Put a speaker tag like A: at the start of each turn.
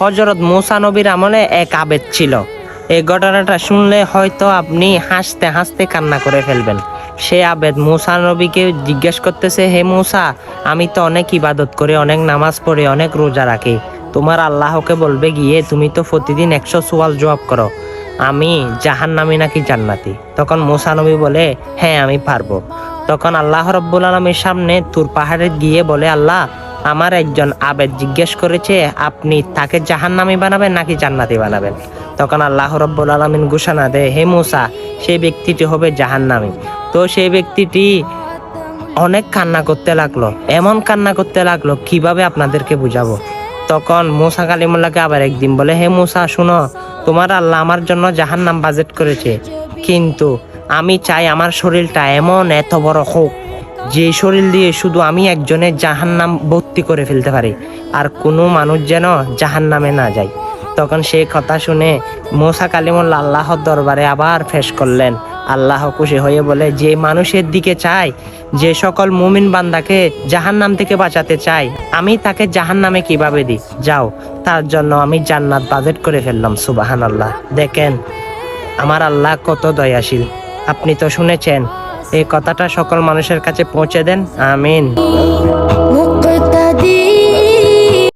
A: হযরত মূসা নবীর আমলে এক আবেদ ছিল। এই ঘটনাটা শুনলে হয়তো আপনি হাসতে হাসতে কান্না করে ফেলবেন। সে আবেদ মূসা নবীকে জিজ্ঞেস করতেছে, হে মূসা, আমি তো অনেক ইবাদত করি, অনেক নামাজ পড়ি, অনেক রোজা রাখি, তোমার আল্লাহকে বলবে গিয়ে তুমি তো প্রতিদিন 100 সওয়াল জবাব করো, আমি জাহান্নামী নাকি জান্নাতি? তখন মূসা নবী বলে, হ্যাঁ আমি পারবো। তখন আল্লাহ রাব্বুল আলামিনের সামনে তুর পাহাড়ে গিয়ে বলে, আল্লাহ, আমার একজন আবেদ জিজ্ঞেস করেছে আপনি তাকে জাহান্নামী বানাবেন নাকি জান্নাতি বানাবেন। তখন আল্লাহ রাব্বুল আলামিন ঘোষণা দেয়, হে মূসা, সেই ব্যক্তিটি হবে জাহান্নামী। তো সেই ব্যক্তিটি অনেক কান্না করতে লাগলো, এমন কান্না করতে লাগলো কিভাবে আপনাদেরকে বুঝাবো। তখন মূসা কালিমুল্লাহকে আবার একদিন বলে, হে মূসা শুনো, তোমার আল্লাহ আমার জন্য জাহান্নাম বাজেট করেছে, কিন্তু আমি চাই আমার শরীরটা এমন এত বড় হোক যে শরীর দিয়ে শুধু আমি একজনের জাহান্নাম ভর্তি করে ফেলতে পারি, আর কোনো মানুষ যেন জাহান্নামে না যায়। তখন সেই কথা শুনে মূসা কালিমুল্লাহ আল্লাহর দরবারে আবার পেশ করলেন। আল্লাহ খুশি হয়ে বলে, যে মানুষের দিকে চাই, যে সকল মুমিন বান্দাকে জাহান্নাম থেকে বাঁচাতে চাই, আমি তাকে জাহান্নামে কিভাবে দিই, যাও, তার জন্য আমি জান্নাত বাজেট করে ফেললাম। সুবহানাল্লাহ। দেখেন আমার আল্লাহ কত দয়াশীল। আপনি তো শুনেছেন, এই কথাটা সকল মানুষের কাছে পৌঁছে দেন। আমিন।